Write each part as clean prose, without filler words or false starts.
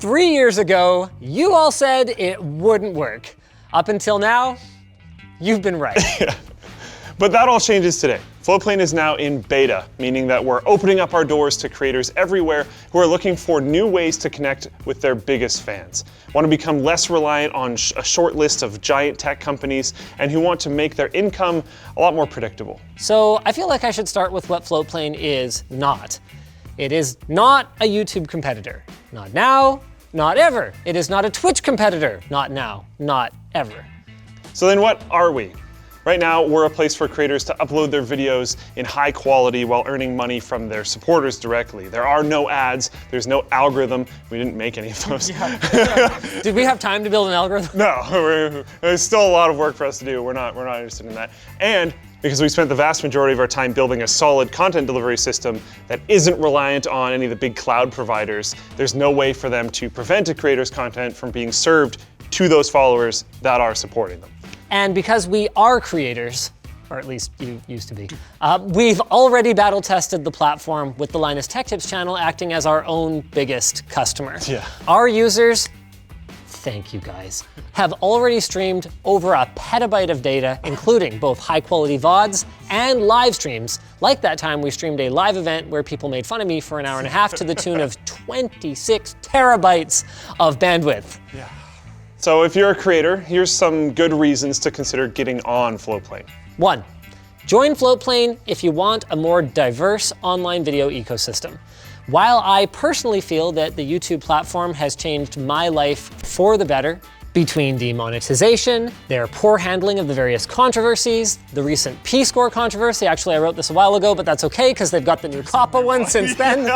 3 years ago, you all said it wouldn't work. Up until now, you've been right. Yeah. But that all changes today. Floatplane is now in beta, meaning that we're opening up our doors to creators everywhere who are looking for new ways to connect with their biggest fans, want to become less reliant on a short list of giant tech companies, and who want to make their income a lot more predictable. So I feel like I should start with what Floatplane is not. It is not a YouTube competitor. Not now, not ever. It is not a Twitch competitor. Not now, not ever. So then what are we? Right now, we're a place for creators to upload their videos in high quality while earning money from their supporters directly. There are no ads, there's no algorithm. We didn't make any of those. Yeah. Did we have time to build an algorithm? No, there's still a lot of work for us to do. We're not interested in that. And because we spent the vast majority of our time building a solid content delivery system that isn't reliant on any of the big cloud providers, there's no way for them to prevent a creator's content from being served to those followers that are supporting them. And because we are creators, or at least you used to be, we've already battle tested the platform with the Linus Tech Tips channel acting as our own biggest customer. Yeah. Our users, thank you guys, have already streamed over a petabyte of data, including both high quality VODs and live streams. Like that time we streamed a live event where people made fun of me for an hour and a half to the tune of 26 terabytes of bandwidth. Yeah. So if you're a creator, here's some good reasons to consider getting on Floatplane. 1, join Floatplane if you want a more diverse online video ecosystem. While I personally feel that the YouTube platform has changed my life for the better, between demonetization, their poor handling of the various controversies, the recent P-score controversy, actually I wrote this a while ago, but that's okay because they've got the new COPPA one since then.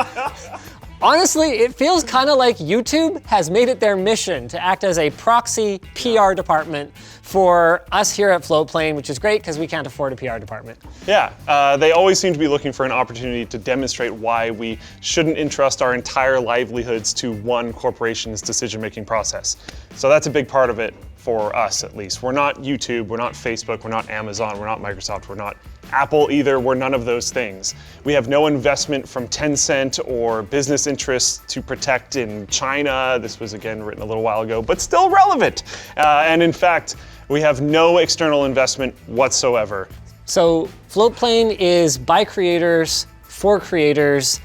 Honestly, it feels kind of like YouTube has made it their mission to act as a proxy PR department for us here at Floatplane, which is great because we can't afford a PR department. Yeah, they always seem to be looking for an opportunity to demonstrate why we shouldn't entrust our entire livelihoods to one corporation's decision-making process. So that's a big part of it for us, at least. We're not YouTube, we're not Facebook, we're not Amazon, we're not Microsoft, we're not Apple either, we're none of those things. We have no investment from Tencent or business interests to protect in China. This was again written a little while ago, but still relevant. And in fact, we have no external investment whatsoever. So Floatplane is by creators, for creators.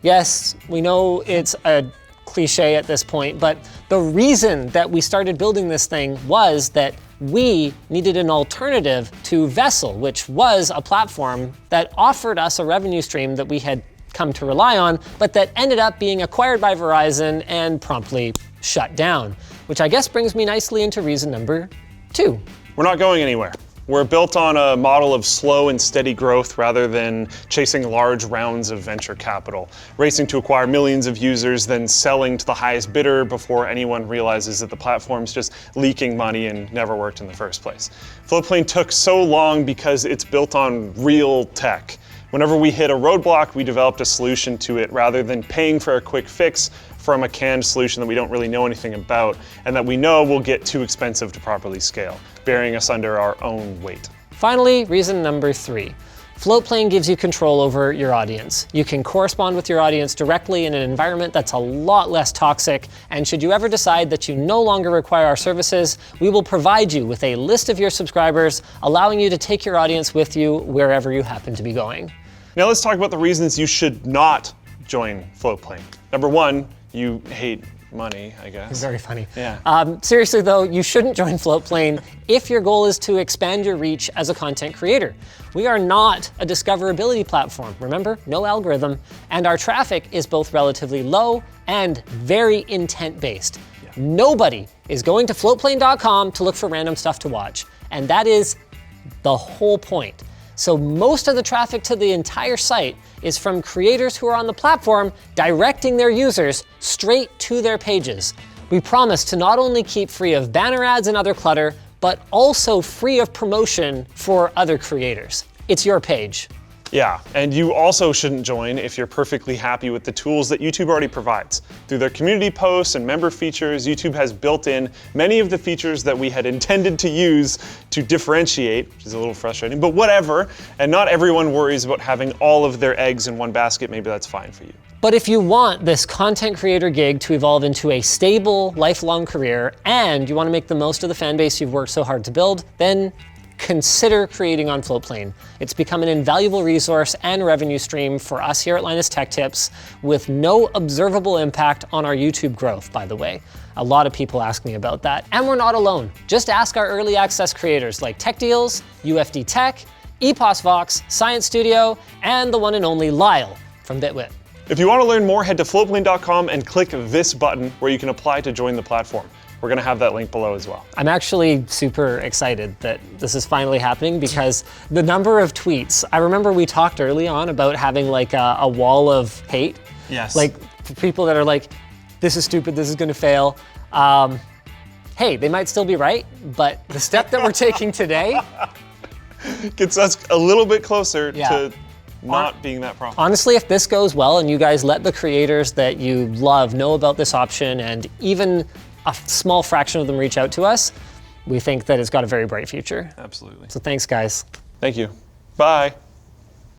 Yes, we know it's a cliche at this point, but the reason that we started building this thing was that we needed an alternative to Vessel, which was a platform that offered us a revenue stream that we had come to rely on, but that ended up being acquired by Verizon and promptly shut down, which I guess brings me nicely into reason number 2. We're not going anywhere. We're built on a model of slow and steady growth rather than chasing large rounds of venture capital, racing to acquire millions of users, then selling to the highest bidder before anyone realizes that the platform's just leaking money and never worked in the first place. Floatplane took so long because it's built on real tech. Whenever we hit a roadblock, we developed a solution to it rather than paying for a quick fix from a canned solution that we don't really know anything about and that we know will get too expensive to properly scale, burying us under our own weight. Finally, reason number 3. Floatplane gives you control over your audience. You can correspond with your audience directly in an environment that's a lot less toxic, and should you ever decide that you no longer require our services, we will provide you with a list of your subscribers, allowing you to take your audience with you wherever you happen to be going. Now let's talk about the reasons you should not join Floatplane. Number 1, you hate money, I guess. Very funny. Yeah. Seriously though, you shouldn't join Floatplane if your goal is to expand your reach as a content creator. We are not a discoverability platform. Remember, no algorithm, and our traffic is both relatively low and very intent-based. Yeah. Nobody is going to floatplane.com to look for random stuff to watch, and that is the whole point. So most of the traffic to the entire site is from creators who are on the platform directing their users straight to their pages. We promise to not only keep free of banner ads and other clutter, but also free of promotion for other creators. It's your page. Yeah, and you also shouldn't join if you're perfectly happy with the tools that YouTube already provides. Through their community posts and member features, YouTube has built in many of the features that we had intended to use to differentiate, which is a little frustrating, but whatever. And not everyone worries about having all of their eggs in one basket. Maybe that's fine for you. But if you want this content creator gig to evolve into a stable, lifelong career, and you want to make the most of the fan base you've worked so hard to build, then consider creating on Floatplane. It's become an invaluable resource and revenue stream for us here at Linus Tech Tips with no observable impact on our YouTube growth, by the way. A lot of people ask me about that, and we're not alone. Just ask our early access creators like Tech Deals, UFD Tech, EPOS Vox, Science Studio, and the one and only Lyle from Bitwit. If you want to learn more, head to floatplane.com and click this button where you can apply to join the platform. We're going to have that link below as well. I'm actually super excited that this is finally happening because the number of tweets, I remember we talked early on about having like a wall of hate. Yes. Like people that are like, this is stupid, this is going to fail. Hey, they might still be right, but the step that we're taking today gets us a little bit closer to not being that problem. Honestly, if this goes well and you guys let the creators that you love know about this option and even a small fraction of them reach out to us, we think that it's got a very bright future. Absolutely. So thanks, guys. Thank you. Bye.